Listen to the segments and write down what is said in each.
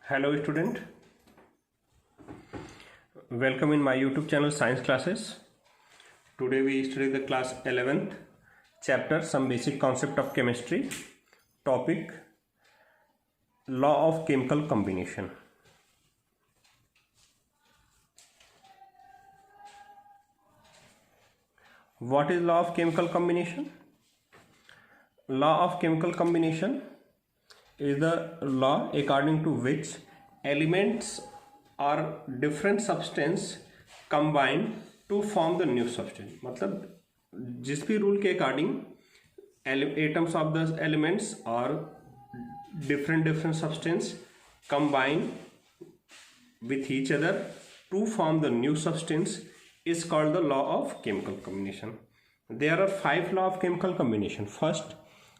Hello student, welcome in my YouTube channel Science Classes. Today we study the class 11th chapter some basic concept of chemistry, topic law of chemical combination. What is law of chemical combination? Law of chemical combination is the law according to which elements or different substance combine to form the new substance. मतलब जिस भी rule के according atoms of the elements or different substance combine with each other to form the new substance is called the law of chemical combination. There are 5 laws of chemical combination. First,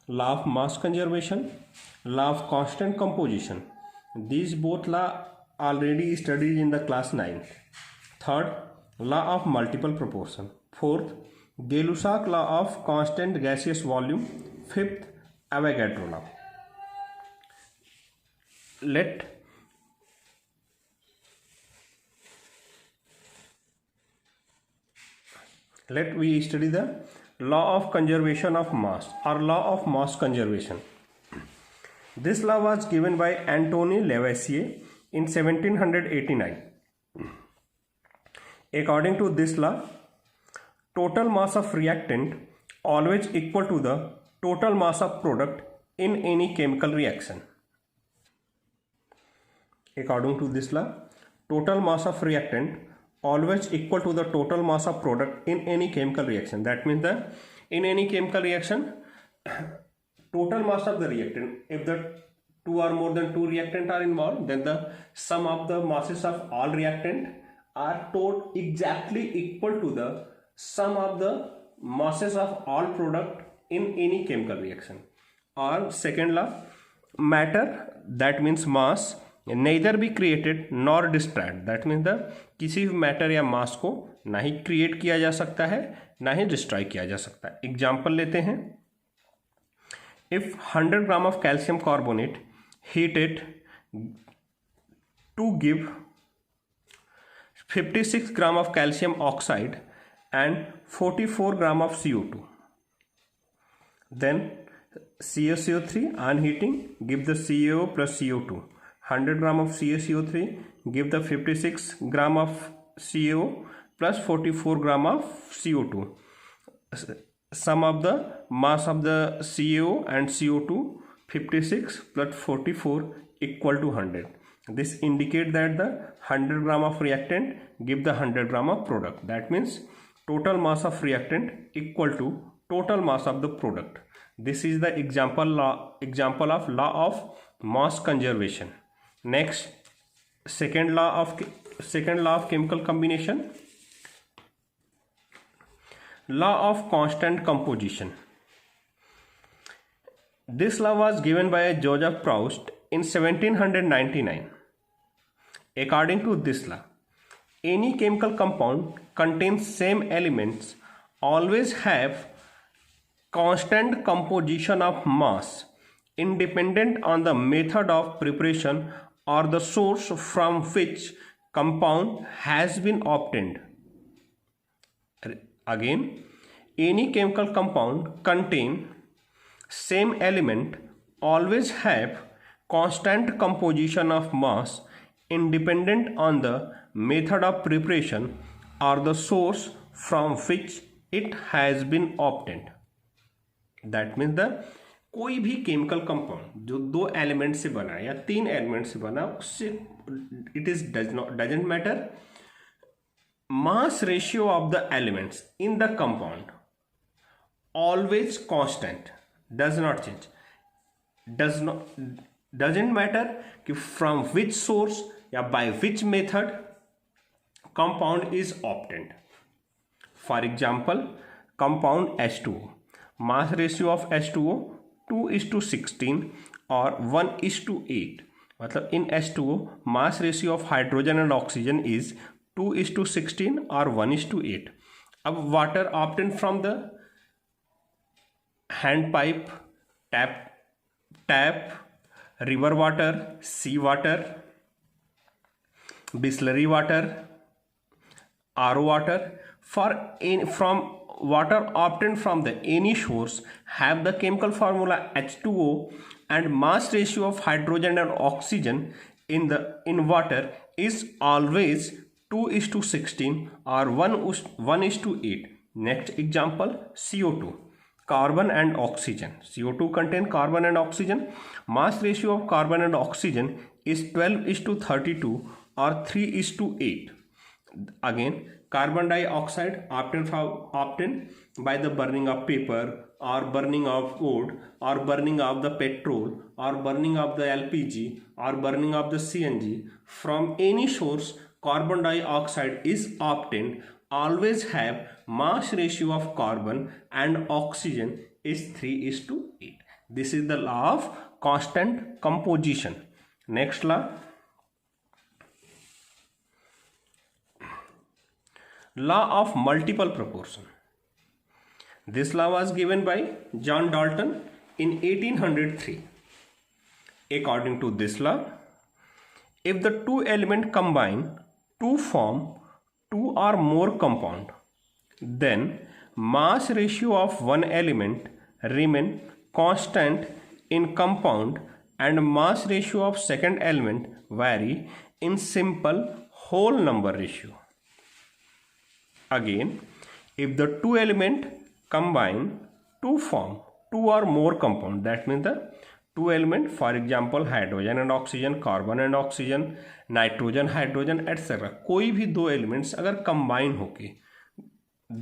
law of mass conservation, law of constant composition. These both law already studied in the class 9th. Third, law of multiple proportion. Fourth, Gay-Lussac law of constant gaseous volume. Fifth, Avogadro law. Let we study the law of conservation of mass or law of mass conservation. This law was given by Antoine Lavoisier in 1789. According to this law, total mass of reactant always equal to the total mass of product in any chemical reaction. According to this law, total mass of reactant always equal to the total mass of product in any chemical reaction. That means that in any chemical reaction, total mass of the reactant, if the two or more than two reactant are involved, then the sum of the masses of all reactant are exactly equal to the sum of the masses of all product in any chemical reaction. Or second law, matter, that means mass, neither be created nor destroyed. That means the किसी भी matter या मास को ना ही create किया जा सकता है ना ही डिस्ट्रॉय किया जा सकता है. एग्जाम्पल लेते हैं. If 100 gram of calcium carbonate heated to give 56 gram of calcium oxide and 44 gram of CO2, then CaCO3 on heating give the CaO plus CO2. 100 gram of CaCO3 give the 56 gram of CO plus 44 gram of CO2. Sum of the mass of the CO and CO2 56 plus 44 equal to 100. This indicate that the 100 gram of reactant give the 100 gram of product. That means total mass of reactant equal to total mass of the product. This is the example of law of mass conservation. Next, second law of chemical combination, law of constant composition. This law was given by Joseph Proust in 1799. According to this law, any chemical compound contains same elements always have constant composition of mass independent on the method of preparation or the source from which compound has been obtained. Again, any chemical compound contain same element always have constant composition of mass independent on the method of preparation or the source from which it has been obtained. That means the कोई भी chemical compound जो 2 element से बना या 3 element से बना उससे it is doesn't matter, mass ratio of the elements in the compound always constant, does not change, doesn't matter कि फ्रॉम विच सोर्स या by which method compound is obtained. For example, compound H2O, mass ratio of H2O 2:16 और 1:8. मतलब in H2O mass ratio of hydrogen and oxygen is 2:16 or 1:8. अब water obtained from the hand pipe, tap, river water, sea water, Bislary water, RO water, from water obtained from the any source have the chemical formula H2O and mass ratio of hydrogen and oxygen in water is always 2:16 or 1:8. Next example, CO2, carbon and oxygen. CO2 contain carbon and oxygen. Mass ratio of carbon and oxygen is 12:32 or 3:8. Again, carbon dioxide obtained by the burning of paper or burning of wood or burning of the petrol or burning of the LPG or burning of the CNG from any source. Carbon dioxide is obtained, always have mass ratio of carbon and oxygen is 3:8. This is the law of constant composition. Next law, law of multiple proportion. This law was given by John Dalton in 1803. According to this law, if the two elements combine to form two or more compound, then mass ratio of one element remain constant in compound and mass ratio of second element vary in simple whole number ratio. Again, if the two element combine to form two or more compound, that means the two element, for example hydrogen and oxygen, carbon and oxygen, nitrogen, hydrogen etcetera, कोई भी दो elements अगर combine होके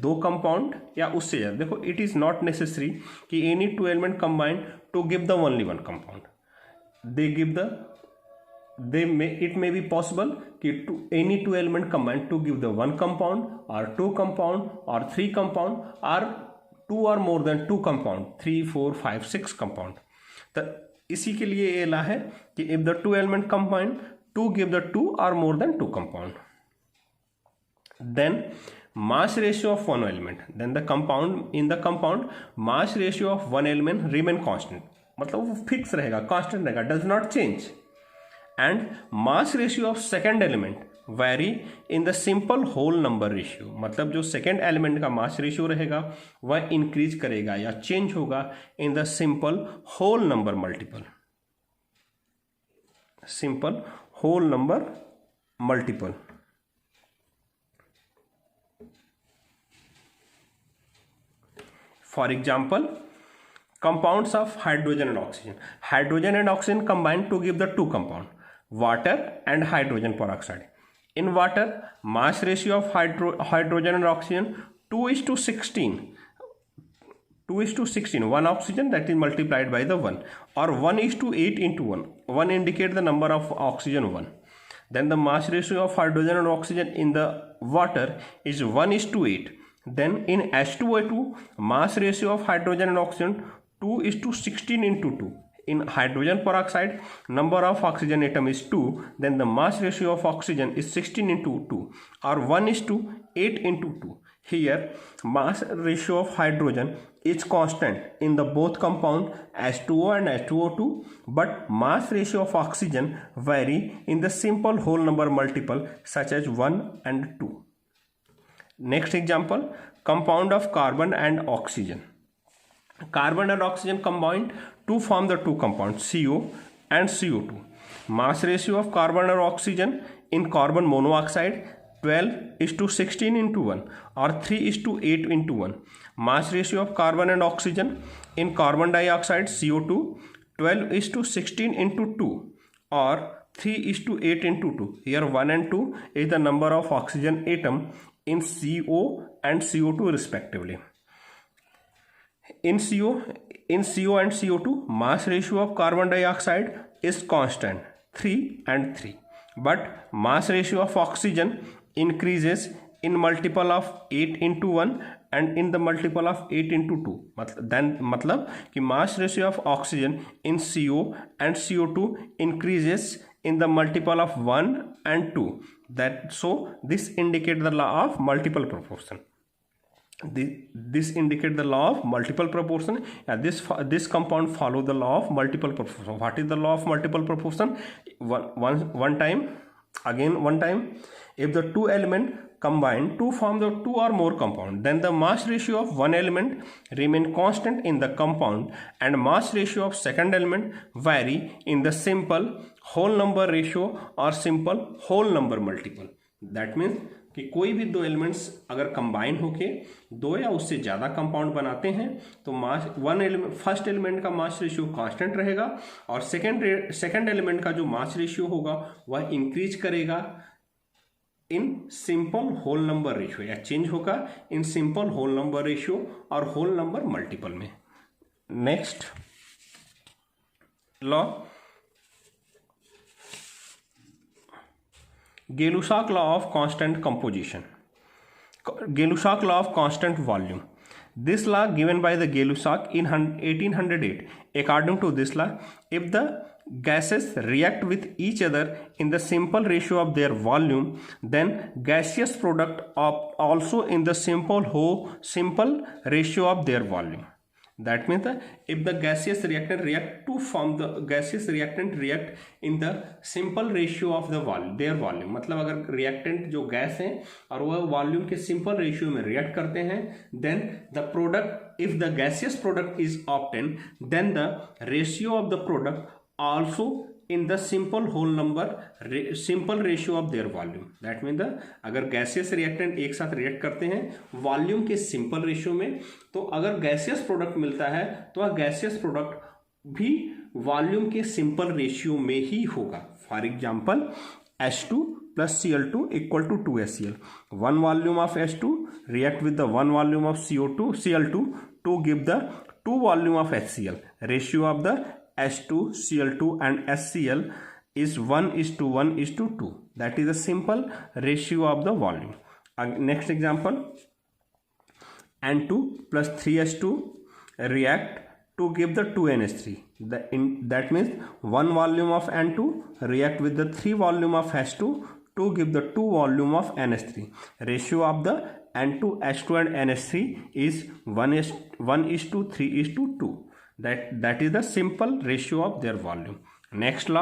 दो compound या उससे ज़्यादा, देखो इट इज़ नॉट नेसेसरी कि any two element combine to give the only one compound, they give the it may be possible कि any two element combine to give the one compound or two compound or three compound or two or more than two compound, 3, 4, 5, 6 compound. तो इसी के लिए ये ला है कि if the two element combine to give the two or more than two compound, then mass ratio of one element, then the compound in the compound mass ratio of one element remain constant, मतलब वो fix रहेगा, constant रहेगा, does not change, and mass ratio of second element vary in the simple whole number ratio, मतलब जो second element का mass ratio रहेगा वह increase करेगा या चेंज होगा in the simple whole number multiple, simple whole number multiple. For example, compounds of hydrogen and oxygen. Hydrogen and oxygen combine to give the two compound, water and hydrogen peroxide. In water, mass ratio of hydrogen and oxygen 2:16. 2:16. One oxygen, that is multiplied by the 1, or 1:8 into 1. 1 indicate the number of oxygen 1. Then the mass ratio of hydrogen and oxygen in the water is 1:8. Then in H2O2, mass ratio of hydrogen and oxygen 2:16 into 2. In hydrogen peroxide, number of oxygen atom is 2. Then the mass ratio of oxygen is 16 into 2, or 1:8 into 2. Here, mass ratio of hydrogen is constant in the both compound H2O and H2O2, but mass ratio of oxygen vary in the simple whole number multiple such as 1 and 2. Next example, compound of carbon and oxygen. Carbon and oxygen combined to form the two compounds CO and CO2. Mass ratio of carbon and oxygen in carbon monoxide 12:16 into 1, or 3:8 into 1. Mass ratio of carbon and oxygen in carbon dioxide CO2 12:16 into 2, or 3:8 into 2. Here 1 and 2 is the number of oxygen atom in CO and CO2 respectively. In CO and CO2, mass ratio of carbon dioxide is constant 3 and 3, but mass ratio of oxygen increases in multiple of 8 into 1 and in the multiple of 8 into 2. मतलब कि mass ratio of oxygen in CO and CO2 increases in the multiple of 1 and 2. So this indicates the law of multiple proportion. This indicates the law of multiple proportion. This compound follow the law of multiple proportion. What is the law of multiple proportion? One time Again one time, if the two element combine to form the two or more compound, then the mass ratio of one element remain constant in the compound and mass ratio of second element vary in the simple whole number ratio or simple whole number multiple. That means कि कोई भी दो elements अगर combine होके दो या उससे ज़्यादा कंपाउंड बनाते हैं तो mass one element first element का मास रेशियो कांस्टेंट रहेगा और सेकंड एलिमेंट का जो मास रेशियो होगा वह इंक्रीज करेगा in simple whole number ratio या चेंज होगा in simple whole number ratio और होल नंबर मल्टीपल में. Next law, Gay-Lussac law of constant composition. Gay-Lussac law of constant volume. This law given by the Gay-Lussac in 1808. According to this law, if the gases react with each other in the simple ratio of their volume, then gaseous product also in the simple ratio of their volume. That means if the gaseous reactant react to form the gaseous reactant react in the simple ratio of the their volume, मतलब अगर reactant जो gas है और वह volume के simple ratio में react करते हैं, then the product, if the gaseous product is obtained, then the ratio of the product also in the simple whole number simple ratio of their volume. That means अगर gaseous reactant एक साथ react करते हैं volume के simple ratio में, तो अगर gaseous product मिलता है तो वह गैसियस प्रोडक्ट भी वॉल्यूम के सिंपल रेशियो में ही होगा. For example H2 plus Cl2 equal to 2HCl. One volume of H2 react with the one volume of Cl2 to give the two volume of HCl. Ratio of the H2, Cl2 and HCl is 1:1:2. That is a simple ratio of the volume. Next example, N2 plus 3H2 react to give the 2NH3. That means one volume of N2 react with the 3 volume of H2 to give the 2 volume of NH3. Ratio of the N2, H2 and NH3 is 1:3:2. That is the simple ratio of their volume. Next law,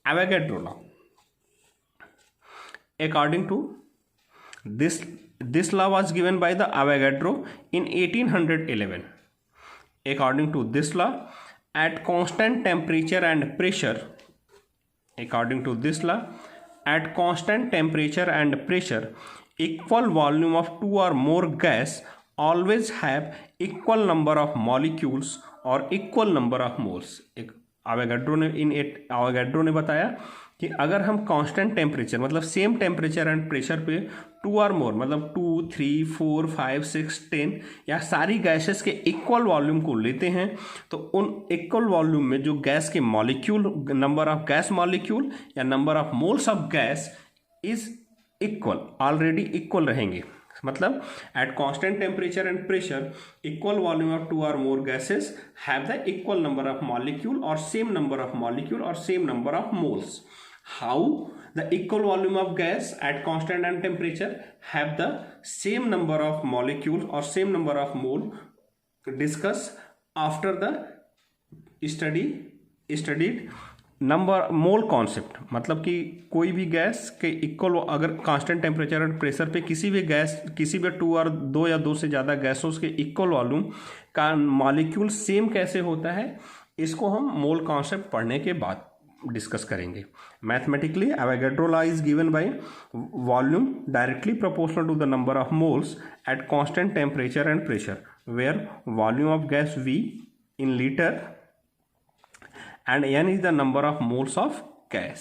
Avogadro law. According to this law was given by the Avogadro in 1811. According to this law, at constant temperature and pressure, equal volume of two or more gas always have equal number of molecules और equal number of moles. एक Avogadro ने बताया कि अगर हम constant temperature मतलब same temperature and pressure पे 2 और मोर मतलब 2, 3, 4, 5, 6, 10 या सारी गैसेस के इक्वल वॉल्यूम को लेते हैं तो उन इक्वल वॉल्यूम में जो गैस के molecule number of gas molecule या number of moles of gas is equal, already equal रहेंगे. मतलब at constant temperature and pressure equal volume of two or more gases have the equal number of molecule or same number of molecule or same number of moles. How the equal volume of gas at constant and temperature have the same number of molecules or same number of mole, discuss after the studied number mole concept. मतलब कि कोई भी gas के equal अगर constant temperature और pressure पे किसी भी 2 और 2 या 2 से ज़्यादा गैसों के इक्वल वॉल्यूम का मॉलिक्यूल सेम कैसे होता है, इसको हम मोल कॉन्सेप्ट पढ़ने के बाद डिस्कस करेंगे. Mathematically Avogadro law is given by volume directly proportional to the number of moles at constant temperature and pressure where volume of gas V in liter and N is the number of moles of gas.